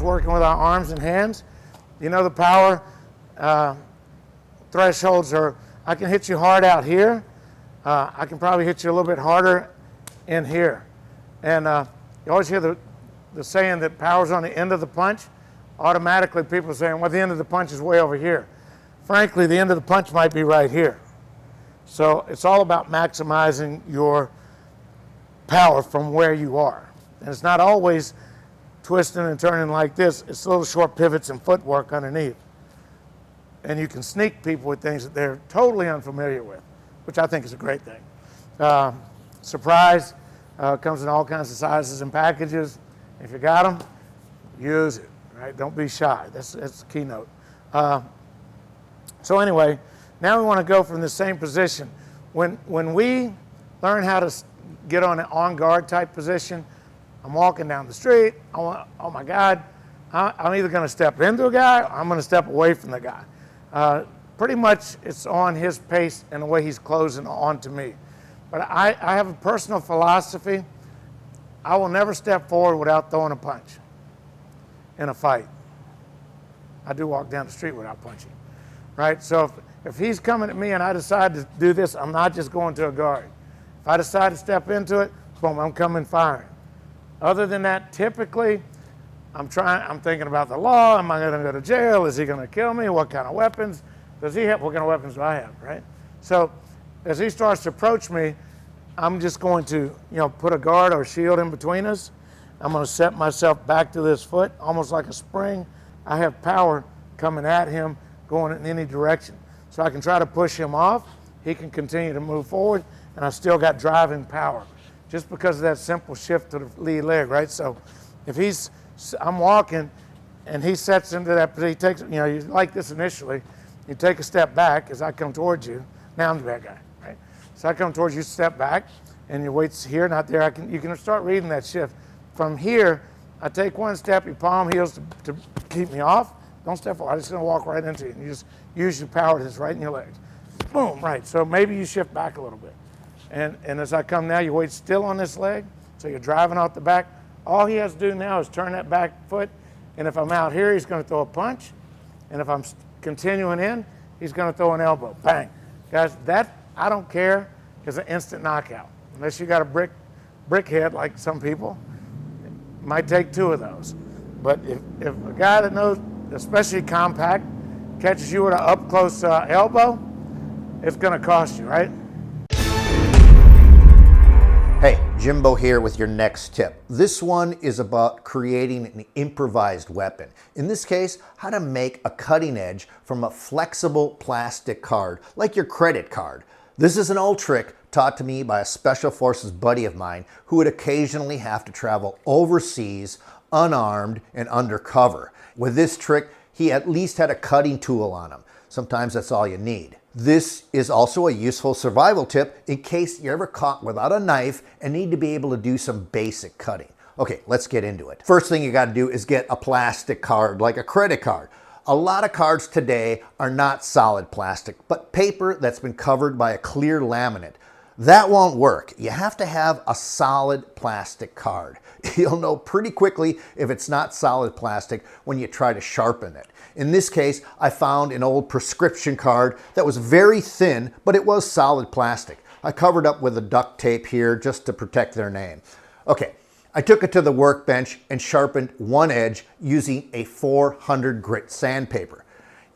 just working with our arms and hands. You know, the power thresholds are, I can hit you hard out here. I can probably hit you a little bit harder in here. And you always hear the saying that power's on the end of the punch. Automatically people are saying, well, the end of the punch is way over here. Frankly, the end of the punch might be right here. So it's all about maximizing your power from where you are. And it's not always twisting and turning like this. It's little short pivots and footwork underneath. And you can sneak people with things that they're totally unfamiliar with, which I think is a great thing. Surprise comes in all kinds of sizes and packages. If you got them, use it, right? Don't be shy. That's the keynote. So anyway, now we want to go from the same position. When we learn how to get on an on-guard type position, I'm walking down the street, oh my God, I'm either going to step into a guy or I'm going to step away from the guy. Pretty much it's on his pace and the way he's closing onto me. But I have a personal philosophy. I will never step forward without throwing a punch in a fight. I do walk down the street without punching, right? So if he's coming at me and I decide to do this, I'm not just going to a guard. If I decide to step into it, boom, I'm coming firing. Other than that, typically, I'm thinking about the law. Am I going to go to jail? Is he going to kill me? What kind of weapons does he have? What kind of weapons do I have, right? So as he starts to approach me, I'm just going to, put a guard or shield in between us. I'm going to set myself back to this foot, almost like a spring. I have power coming at him, going in any direction. So I can try to push him off. He can continue to move forward, and I've still got driving power, just because of that simple shift to the lead leg, right? So if I'm walking, and he sets into that, he takes, you like this initially, you take a step back as I come towards you. Now I'm the bad guy, right? So I come towards you, step back, and your weight's here, not there. You can start reading that shift. From here, I take one step, you palm heels to keep me off. Don't step forward. I'm just going to walk right into you. And you just use your power that's right in your legs. Boom, right. So maybe you shift back a little bit. And as I come now, your weight's still on this leg, so you're driving off the back. All he has to do now is turn that back foot, and if I'm out here, he's going to throw a punch. And if I'm continuing in, he's going to throw an elbow. Bang. Guys, that, I don't care, is an instant knockout. Unless you got a brick head like some people, it might take two of those. But if a guy that knows, especially compact, catches you with an up-close elbow, it's going to cost you, right? Hey, Jimbo here with your next tip. This one is about creating an improvised weapon. In this case, how to make a cutting edge from a flexible plastic card, like your credit card. This is an old trick taught to me by a Special Forces buddy of mine who would occasionally have to travel overseas, unarmed and undercover. With this trick, he at least had a cutting tool on him. Sometimes that's all you need. This is also a useful survival tip in case you're ever caught without a knife and need to be able to do some basic cutting. Okay, let's get into it. First thing you got to do is get a plastic card, like a credit card. A lot of cards today are not solid plastic, but paper that's been covered by a clear laminate. That won't work. You have to have a solid plastic card. You'll know pretty quickly if it's not solid plastic when you try to sharpen it. In this case, I found an old prescription card that was very thin, but it was solid plastic. I covered up with a duct tape here just to protect their name. Okay, I took it to the workbench and sharpened one edge using a 400 grit sandpaper.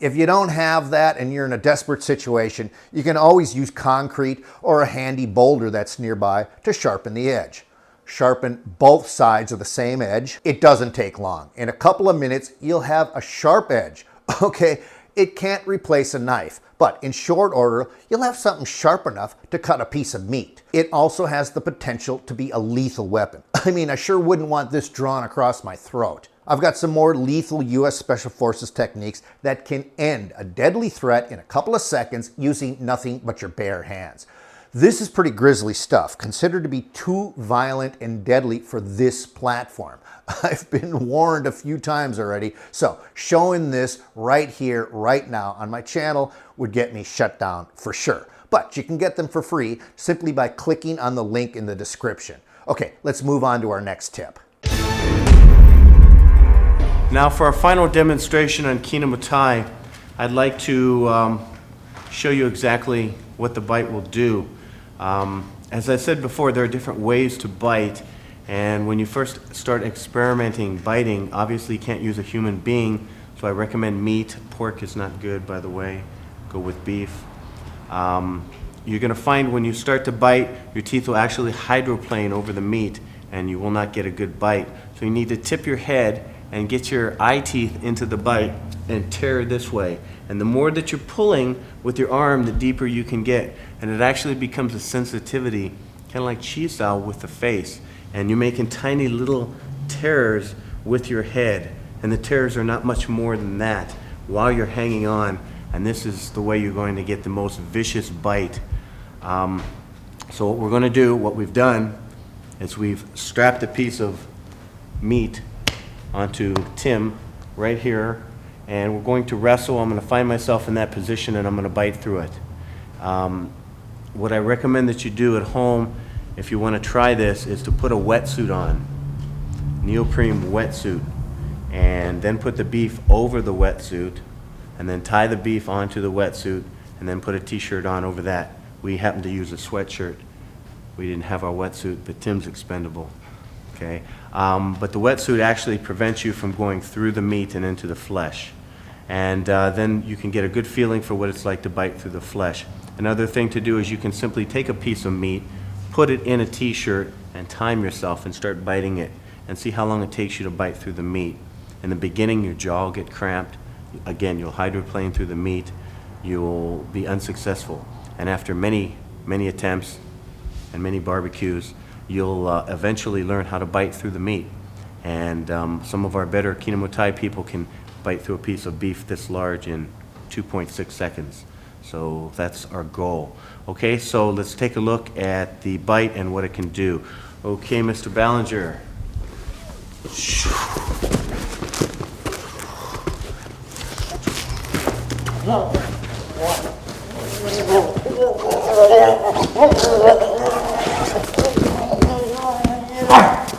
If you don't have that and you're in a desperate situation, you can always use concrete or a handy boulder that's nearby to sharpen the edge. Sharpen both sides of the same edge. It doesn't take long. In a couple of minutes, you'll have a sharp edge. Okay, it can't replace a knife, but in short order, you'll have something sharp enough to cut a piece of meat. It also has the potential to be a lethal weapon. I mean, I sure wouldn't want this drawn across my throat. I've got some more lethal U.S. Special Forces techniques that can end a deadly threat in a couple of seconds using nothing but your bare hands. This is pretty grisly stuff, considered to be too violent and deadly for this platform. I've been warned a few times already, so showing this right here, right now on my channel would get me shut down for sure. But you can get them for free simply by clicking on the link in the description. Okay, let's move on to our next tip. Now for our final demonstration on Kinematai, I'd like to show you exactly what the bite will do. As I said before, there are different ways to bite, and when you first start experimenting biting, obviously you can't use a human being, so I recommend meat. Pork is not good, by the way. Go with beef. You're going to find when you start to bite, your teeth will actually hydroplane over the meat, and you will not get a good bite. So you need to tip your head and get your eye teeth into the bite and tear this way. And the more that you're pulling with your arm, the deeper you can get. And it actually becomes a sensitivity, kind of like chisao with the face. And you're making tiny little tears with your head. And the tears are not much more than that while you're hanging on. And this is the way you're going to get the most vicious bite. So what we're going to do, what we've done, is we've strapped a piece of meat onto Tim right here, and we're going to wrestle. I'm going to find myself in that position, and I'm going to bite through it. What I recommend that you do at home, if you want to try this, is to put a wetsuit on, neoprene wetsuit, and then put the beef over the wetsuit, and then tie the beef onto the wetsuit, and then put a t-shirt on over that. We happen to use a sweatshirt. We didn't have our wetsuit, but Tim's expendable. Okay, but the wetsuit actually prevents you from going through the meat and into the flesh. And then you can get a good feeling for what it's like to bite through the flesh. Another thing to do is you can simply take a piece of meat, put it in a t-shirt, and time yourself and start biting it, and see how long it takes you to bite through the meat. In the beginning, your jaw will get cramped. Again, you'll hydroplane through the meat. You'll be unsuccessful. And after many, many attempts and many barbecues, you'll eventually learn how to bite through the meat. And some of our better Kinematai people can bite through a piece of beef this large in 2.6 seconds. So that's our goal. Okay, so let's take a look at the bite and what it can do. Okay, Mr. Ballinger.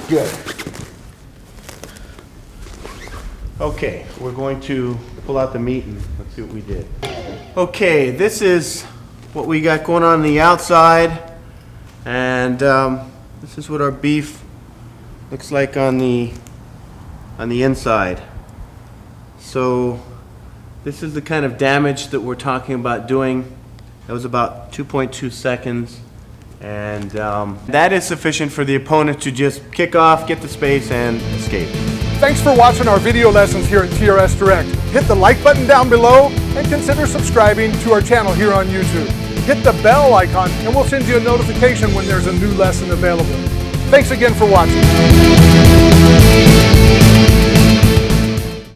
Good. Okay, we're going to pull out the meat and let's see what we did. Okay, this is what we got going on the outside, and this is what our beef looks like on the inside. So this is the kind of damage that we're talking about doing. That was about 2.2 seconds. And that is sufficient for the opponent to just kick off, get the space, and escape. Thanks for watching our video lessons here at TRS Direct. Hit the like button down below and consider subscribing to our channel here on YouTube. Hit the bell icon and we'll send you a notification when there's a new lesson available. Thanks again for watching.